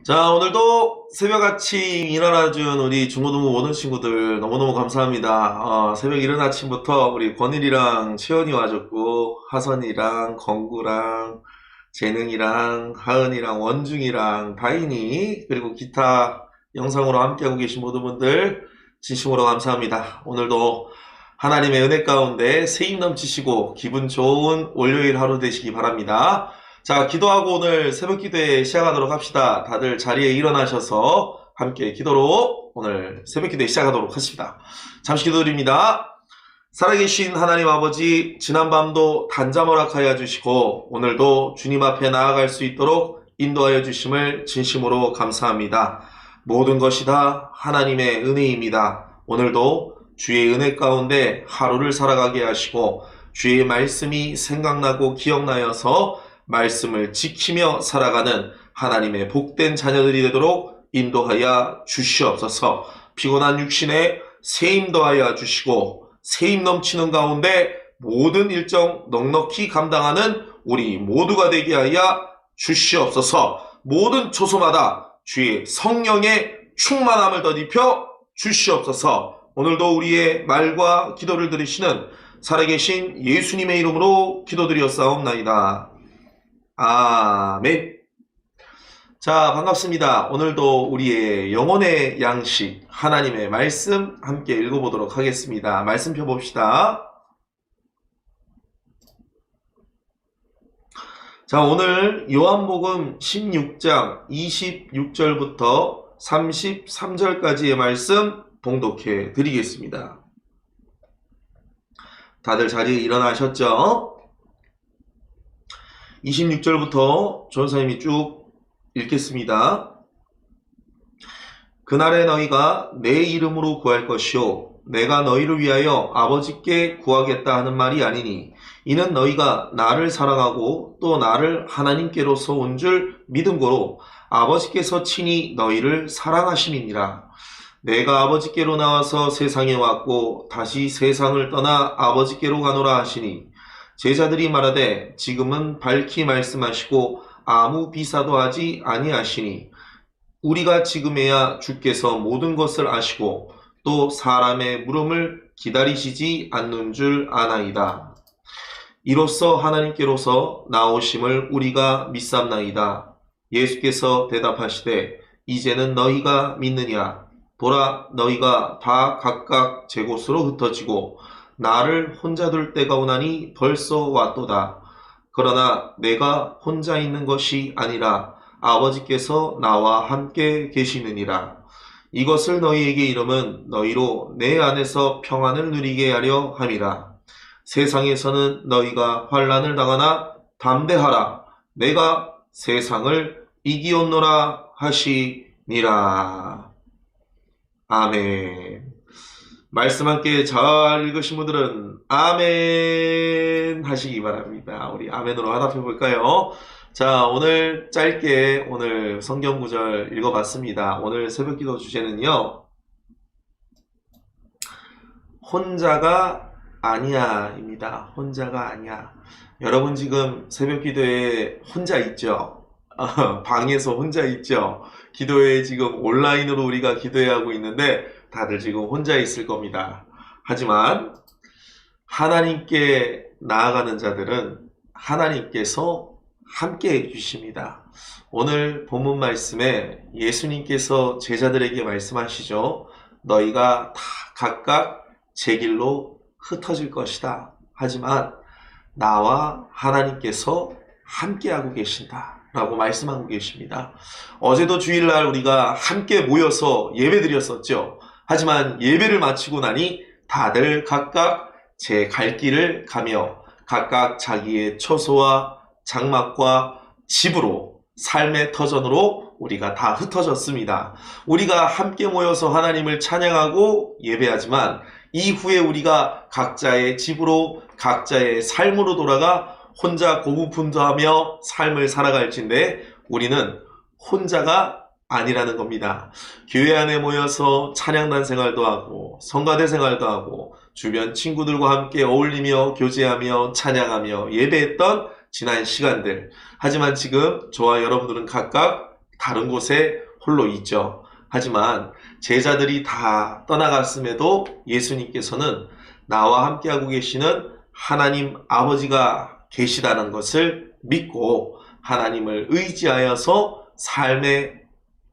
자, 오늘도 새벽아침 일어나준 우리 중고등부 모든 친구들 너무너무 감사합니다. 새벽 이른 아침부터 우리 권일이랑 채연이 와줬고, 하선이랑 건구랑 재능이랑 하은이랑 원중이랑 다인이 그리고 기타 영상으로 함께하고 계신 모든 분들 진심으로 감사합니다. 오늘도 하나님의 은혜 가운데 세임 넘치시고 기분 좋은 월요일 하루 되시기 바랍니다. 자, 기도하고 오늘 새벽 기도에 시작하도록 합시다. 다들 자리에 일어나셔서 함께 기도로 오늘 새벽 기도에 시작하도록 하십니다. 잠시 기도드립니다. 살아계신 하나님 아버지, 지난밤도 단잠 허락하여 주시고 오늘도 주님 앞에 나아갈 수 있도록 인도하여 주심을 진심으로 감사합니다. 모든 것이 다 하나님의 은혜입니다. 오늘도 주의 은혜 가운데 하루를 살아가게 하시고 주의 말씀이 생각나고 기억나여서 말씀을 지키며 살아가는 하나님의 복된 자녀들이 되도록 인도하여 주시옵소서. 피곤한 육신에 세임 더하여 주시고 세임 넘치는 가운데 모든 일정 넉넉히 감당하는 우리 모두가 되게 하여 주시옵소서. 모든 초소마다 주의 성령의 충만함을 더입혀 주시옵소서. 오늘도 우리의 말과 기도를 들으시는 살아계신 예수님의 이름으로 기도드렸사옵나이다. 아멘. 자, 반갑습니다. 오늘도 우리의 영혼의 양식 하나님의 말씀 함께 읽어보도록 하겠습니다. 말씀 펴봅시다. 자, 오늘 요한복음 16장 26절부터 33절까지의 말씀 봉독해 드리겠습니다. 다들 자리에 일어나셨죠? 26절부터 전사님이 쭉 읽겠습니다. 그날에 너희가 내 이름으로 구할 것이요 내가 너희를 위하여 아버지께 구하겠다 하는 말이 아니니 이는 너희가 나를 사랑하고 또 나를 하나님께로서 온 줄 믿음고로 아버지께서 친히 너희를 사랑하심이니라. 내가 아버지께로 나와서 세상에 왔고 다시 세상을 떠나 아버지께로 가노라 하시니 제자들이 말하되 지금은 밝히 말씀하시고 아무 비사도 하지 아니하시니 우리가 지금에야 주께서 모든 것을 아시고 또 사람의 물음을 기다리시지 않는 줄 아나이다. 이로써 하나님께로서 나오심을 우리가 믿삼나이다. 예수께서 대답하시되 이제는 너희가 믿느냐? 보라, 너희가 다 각각 제 곳으로 흩어지고 나를 혼자 둘 때가 오나니 벌써 왔도다. 그러나 내가 혼자 있는 것이 아니라 아버지께서 나와 함께 계시느니라. 이것을 너희에게 이름은 너희로 내 안에서 평안을 누리게 하려 함이라. 세상에서는 너희가 환난을 당하나 담대하라. 내가 세상을 이기었노라 하시니라. 아멘. 말씀 함께 잘 읽으신 분들은 아멘 하시기 바랍니다. 우리 아멘으로 화답해 볼까요? 자, 오늘 짧게 오늘 성경 구절 읽어봤습니다. 오늘 새벽 기도 주제는요, 혼자가 아니야 입니다. 혼자가 아니야. 여러분 지금 새벽 기도에 혼자 있죠? 방에서 혼자 있죠? 기도에 지금 온라인으로 우리가 기도해야 하고 있는데 다들 지금 혼자 있을 겁니다. 하지만 하나님께 나아가는 자들은 하나님께서 함께 해주십니다. 오늘 본문 말씀에 예수님께서 제자들에게 말씀하시죠. 너희가 다 각각 제 길로 흩어질 것이다. 하지만 나와 하나님께서 함께하고 계신다. 라고 말씀하고 계십니다. 어제도 주일날 우리가 함께 모여서 예배 드렸었죠. 하지만 예배를 마치고 나니 다들 각각 제 갈 길을 가며 각각 자기의 처소와 장막과 집으로 삶의 터전으로 우리가 다 흩어졌습니다. 우리가 함께 모여서 하나님을 찬양하고 예배하지만 이후에 우리가 각자의 집으로 각자의 삶으로 돌아가 혼자 고군분투하며 삶을 살아갈진데 우리는 혼자가 아니라는 겁니다. 교회 안에 모여서 찬양단 생활도 하고 성가대 생활도 하고 주변 친구들과 함께 어울리며 교제하며 찬양하며 예배했던 지난 시간들. 하지만 지금 저와 여러분들은 각각 다른 곳에 홀로 있죠. 하지만 제자들이 다 떠나갔음에도 예수님께서는 나와 함께하고 계시는 하나님 아버지가 계시다는 것을 믿고 하나님을 의지하여서 삶의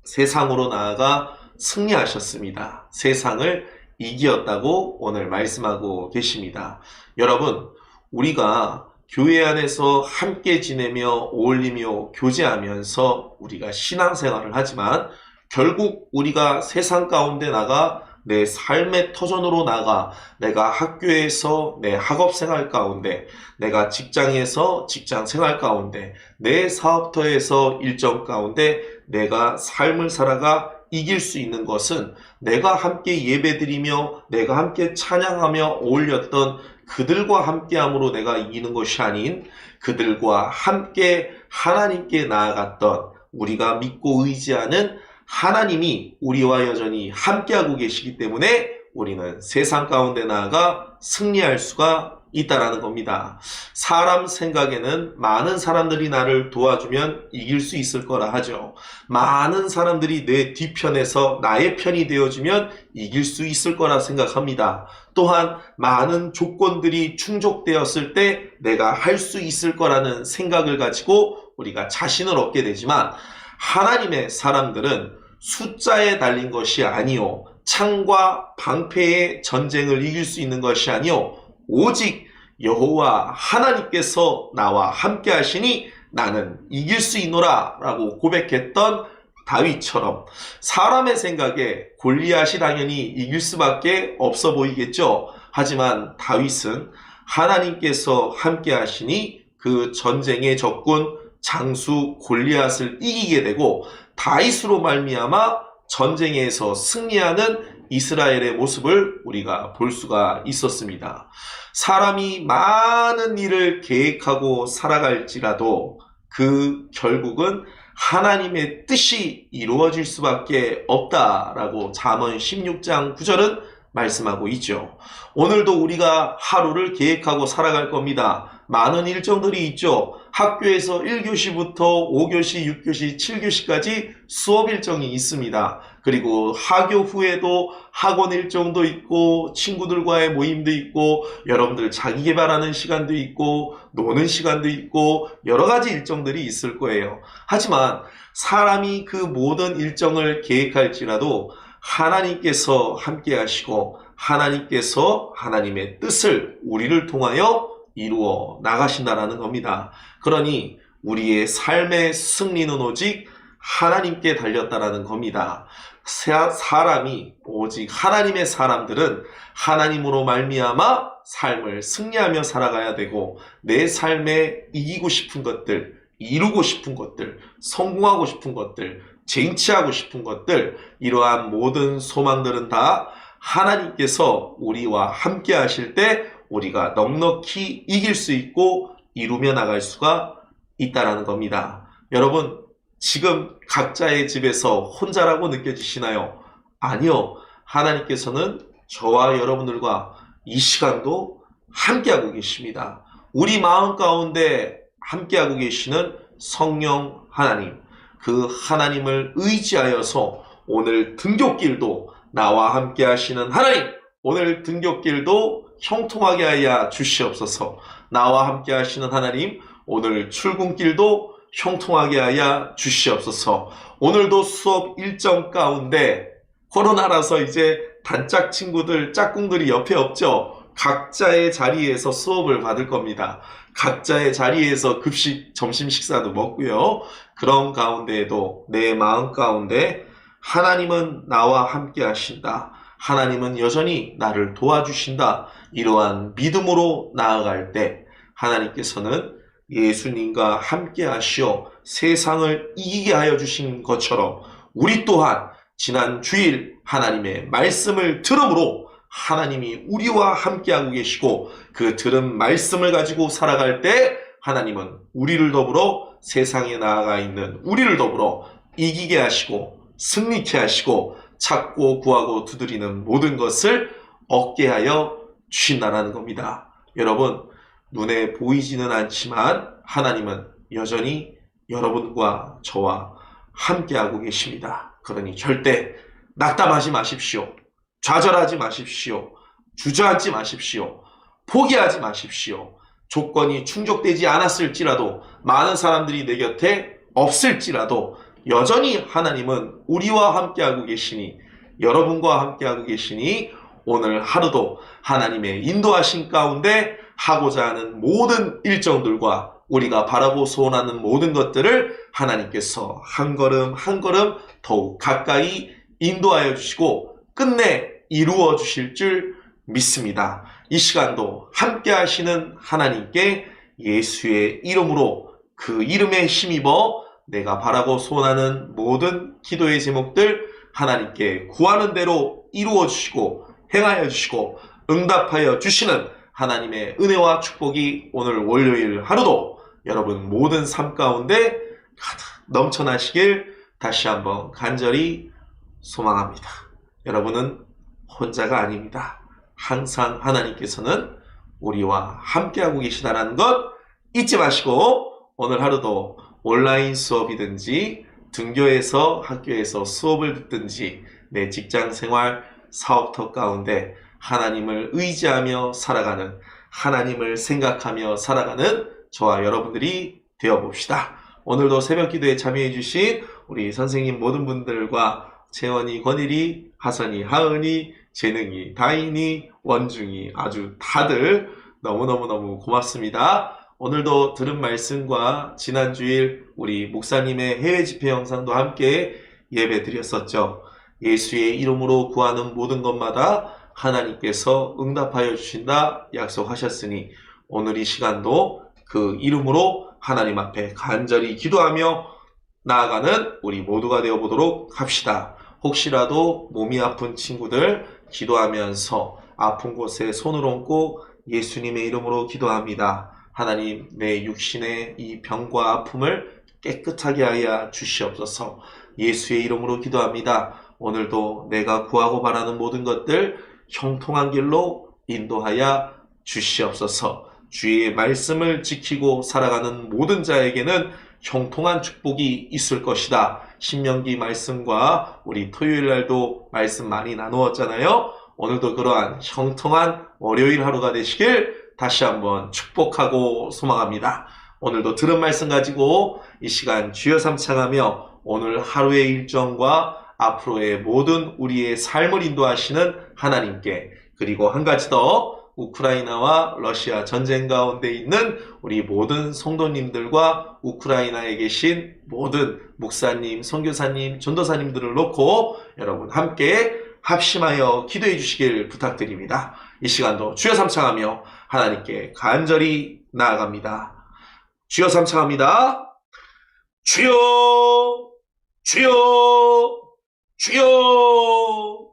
세상으로 나아가 승리하셨습니다. 세상을 이기었다고 오늘 말씀하고 계십니다. 여러분, 우리가 교회 안에서 함께 지내며 어울리며 교제하면서 우리가 신앙생활을 하지만 결국 우리가 세상 가운데 나가 내 삶의 터전으로 나가 내가 학교에서 내 학업생활 가운데 내가 직장에서 직장생활 가운데 내 사업터에서 일정 가운데 내가 삶을 살아가 이길 수 있는 것은 내가 함께 예배드리며 내가 함께 찬양하며 어울렸던 그들과 함께함으로 내가 이기는 것이 아닌 그들과 함께 하나님께 나아갔던 우리가 믿고 의지하는 하나님이 우리와 여전히 함께하고 계시기 때문에 우리는 세상 가운데 나아가 승리할 수가 있다라는 겁니다. 사람 생각에는 많은 사람들이 나를 도와주면 이길 수 있을 거라 하죠. 많은 사람들이 내 뒤편에서 나의 편이 되어주면 이길 수 있을 거라 생각합니다. 또한 많은 조건들이 충족되었을 때 내가 할 수 있을 거라는 생각을 가지고 우리가 자신을 얻게 되지만 하나님의 사람들은 숫자에 달린 것이 아니요 창과 방패의 전쟁을 이길 수 있는 것이 아니요 오직 여호와 하나님께서 나와 함께 하시니 나는 이길 수 있노라 라고 고백했던 다윗처럼 사람의 생각에 골리앗이 당연히 이길 수밖에 없어 보이겠죠. 하지만 다윗은 하나님께서 함께 하시니 그 전쟁의 적군 장수 골리앗을 이기게 되고 다윗으로 말미암아 전쟁에서 승리하는 이스라엘의 모습을 우리가 볼 수가 있었습니다. 사람이 많은 일을 계획하고 살아갈지라도 그 결국은 하나님의 뜻이 이루어질 수밖에 없다라고 잠언 16장 9절은 말씀하고 있죠. 오늘도 우리가 하루를 계획하고 살아갈 겁니다. 많은 일정들이 있죠. 학교에서 1교시부터 5교시, 6교시, 7교시까지 수업 일정이 있습니다. 그리고 하교 후에도 학원 일정도 있고 친구들과의 모임도 있고 여러분들 자기 개발하는 시간도 있고 노는 시간도 있고 여러 가지 일정들이 있을 거예요. 하지만 사람이 그 모든 일정을 계획할지라도 하나님께서 함께 하시고 하나님께서 하나님의 뜻을 우리를 통하여 이루어 나가신다라는 겁니다. 그러니 우리의 삶의 승리는 오직 하나님께 달렸다라는 겁니다. 사람이 오직 하나님의 사람들은 하나님으로 말미암아 삶을 승리하며 살아가야 되고 내 삶에 이기고 싶은 것들, 이루고 싶은 것들, 성공하고 싶은 것들, 쟁취하고 싶은 것들, 이러한 모든 소망들은 다 하나님께서 우리와 함께 하실 때 우리가 넉넉히 이길 수 있고 이루며 나갈 수가 있다는 겁니다. 여러분, 지금 각자의 집에서 혼자라고 느껴지시나요? 아니요. 하나님께서는 저와 여러분들과 이 시간도 함께하고 계십니다. 우리 마음 가운데 함께하고 계시는 성령 하나님, 그 하나님을 의지하여서 오늘 등굣길도 나와 함께 하시는 하나님, 오늘 등굣길도 형통하게 하여 주시옵소서. 나와 함께 하시는 하나님, 오늘 출근길도 형통하게 하여 주시옵소서. 오늘도 수업 일정 가운데 코로나라서 이제 단짝 친구들, 짝꿍들이 옆에 없죠. 각자의 자리에서 수업을 받을 겁니다. 각자의 자리에서 급식, 점심 식사도 먹고요. 그런 가운데에도 내 마음 가운데 하나님은 나와 함께 하신다. 하나님은 여전히 나를 도와주신다. 이러한 믿음으로 나아갈 때 하나님께서는 예수님과 함께 하시어 세상을 이기게 하여 주신 것처럼 우리 또한 지난 주일 하나님의 말씀을 들음으로 하나님이 우리와 함께하고 계시고 그 들은 말씀을 가지고 살아갈 때 하나님은 우리를 더불어 세상에 나아가 있는 우리를 더불어 이기게 하시고 승리케 하시고 찾고 구하고 두드리는 모든 것을 얻게 하여 주신다는 겁니다. 여러분, 눈에 보이지는 않지만 하나님은 여전히 여러분과 저와 함께하고 계십니다. 그러니 절대 낙담하지 마십시오. 좌절하지 마십시오. 주저앉지 마십시오. 포기하지 마십시오. 조건이 충족되지 않았을지라도, 많은 사람들이 내 곁에 없을지라도 여전히 하나님은 우리와 함께하고 계시니, 여러분과 함께하고 계시니, 오늘 하루도 하나님의 인도하심 가운데 하고자 하는 모든 일정들과 우리가 바라고 소원하는 모든 것들을 하나님께서 한 걸음 한 걸음 더욱 가까이 인도하여 주시고 끝내 이루어 주실 줄 믿습니다. 이 시간도 함께 하시는 하나님께 예수의 이름으로, 그 이름에 힘입어 내가 바라고 소원하는 모든 기도의 제목들 하나님께 구하는 대로 이루어 주시고 행하여 주시고 응답하여 주시는 하나님의 은혜와 축복이 오늘 월요일 하루도 여러분 모든 삶 가운데 가득 넘쳐나시길 다시 한번 간절히 소망합니다. 여러분은 혼자가 아닙니다. 항상 하나님께서는 우리와 함께하고 계시다는 것 잊지 마시고, 오늘 하루도 온라인 수업이든지 등교해서 학교에서 수업을 듣든지 내 직장 생활, 사업터 가운데 하나님을 의지하며 살아가는, 하나님을 생각하며 살아가는 저와 여러분들이 되어봅시다. 오늘도 새벽 기도에 참여해 주신 우리 선생님 모든 분들과 재원이, 권일이, 하선이, 하은이, 재능이, 다인이, 원중이 아주 다들 너무너무 고맙습니다. 오늘도 들은 말씀과 지난주일 우리 목사님의 해외 집회 영상도 함께 예배 드렸었죠. 예수의 이름으로 구하는 모든 것마다 하나님께서 응답하여 주신다 약속하셨으니 오늘 이 시간도 그 이름으로 하나님 앞에 간절히 기도하며 나아가는 우리 모두가 되어보도록 합시다. 혹시라도 몸이 아픈 친구들 기도하면서 아픈 곳에 손을 얹고 예수님의 이름으로 기도합니다. 하나님, 내 육신의 이 병과 아픔을 깨끗하게 하여 주시옵소서. 예수의 이름으로 기도합니다. 오늘도 내가 구하고 바라는 모든 것들 형통한 길로 인도하여 주시옵소서. 주의 말씀을 지키고 살아가는 모든 자에게는 형통한 축복이 있을 것이다. 신명기 말씀과 우리 토요일 날도 말씀 많이 나누었잖아요. 오늘도 그러한 형통한 월요일 하루가 되시길 다시 한번 축복하고 소망합니다. 오늘도 들은 말씀 가지고 이 시간 주여 삼창하며 오늘 하루의 일정과 앞으로의 모든 우리의 삶을 인도하시는 하나님께, 그리고 한 가지 더, 우크라이나와 러시아 전쟁 가운데 있는 우리 모든 성도님들과 우크라이나에 계신 모든 목사님, 선교사님, 전도사님들을 놓고 여러분 함께 합심하여 기도해 주시길 부탁드립니다. 이 시간도 주여 삼창하며 하나님께 간절히 나아갑니다. 주여 삼창합니다. 주여, 주여, 주여.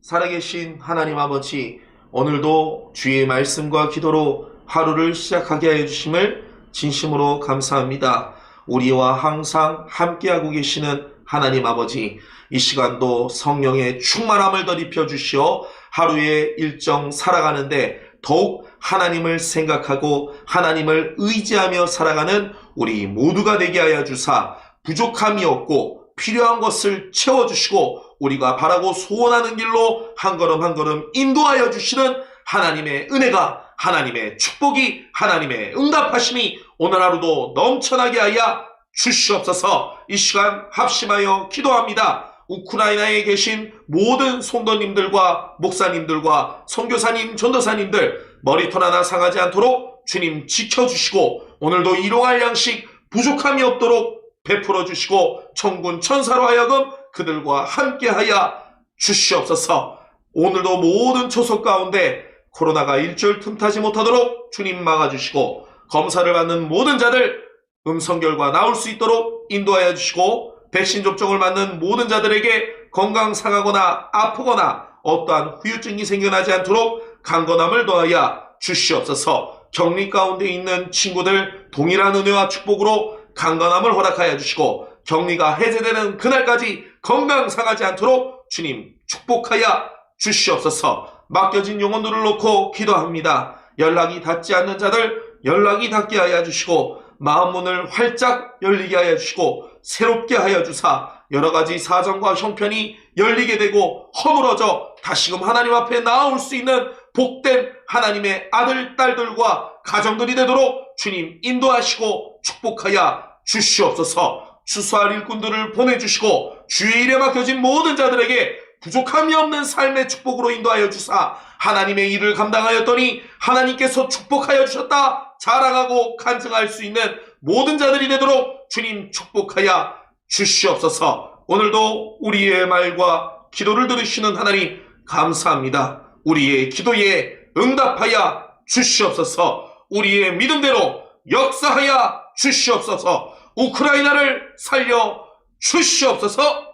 살아계신 하나님 아버지, 오늘도 주의 말씀과 기도로 하루를 시작하게 하여 주심을 진심으로 감사합니다. 우리와 항상 함께하고 계시는 하나님 아버지, 이 시간도 성령의 충만함을 더 입혀 주시어 하루의 일정 살아가는데 더욱 하나님을 생각하고 하나님을 의지하며 살아가는 우리 모두가 되게 하여 주사, 부족함이 없고 필요한 것을 채워주시고 우리가 바라고 소원하는 길로 한 걸음 한 걸음 인도하여 주시는 하나님의 은혜가, 하나님의 축복이, 하나님의 응답하심이 오늘 하루도 넘쳐나게 하여 주시옵소서. 이 시간 합심하여 기도합니다. 우크라이나에 계신 모든 성도님들과 목사님들과 선교사님, 전도사님들 머리털 하나 상하지 않도록 주님 지켜주시고 오늘도 일용할 양식 부족함이 없도록 베풀어 주시고 천군 천사로 하여금 그들과 함께하여 주시옵소서. 오늘도 모든 초소 가운데 코로나가 일주일 틈타지 못하도록 주님 막아주시고 검사를 받는 모든 자들 음성 결과 나올 수 있도록 인도하여 주시고 백신 접종을 맞는 모든 자들에게 건강 상하거나 아프거나 어떠한 후유증이 생겨나지 않도록 강건함을 더하여 주시옵소서. 격리 가운데 있는 친구들 동일한 은혜와 축복으로 강건함을 허락하여 주시고 격리가 해제되는 그날까지 건강 상하지 않도록 주님 축복하여 주시옵소서. 맡겨진 영혼들을 놓고 기도합니다. 연락이 닿지 않는 자들 연락이 닿게 하여 주시고 마음 문을 활짝 열리게 하여 주시고 새롭게 하여 주사 여러 가지 사정과 형편이 열리게 되고 허물어져 다시금 하나님 앞에 나아올 수 있는 복된 하나님의 아들, 딸들과 가정들이 되도록 주님 인도하시고 축복하여 주시옵소서. 추수할 일꾼들을 보내주시고 주의 일에 맡겨진 모든 자들에게 부족함이 없는 삶의 축복으로 인도하여 주사 하나님의 일을 감당하였더니 하나님께서 축복하여 주셨다 자랑하고 간증할 수 있는 모든 자들이 되도록 주님 축복하여 주시옵소서. 오늘도 우리의 말과 기도를 들으시는 하나님 감사합니다. 우리의 기도에 응답하여 주시옵소서. 우리의 믿음대로 역사하여 주시옵소서. 우크라이나를 살려 주시옵소서.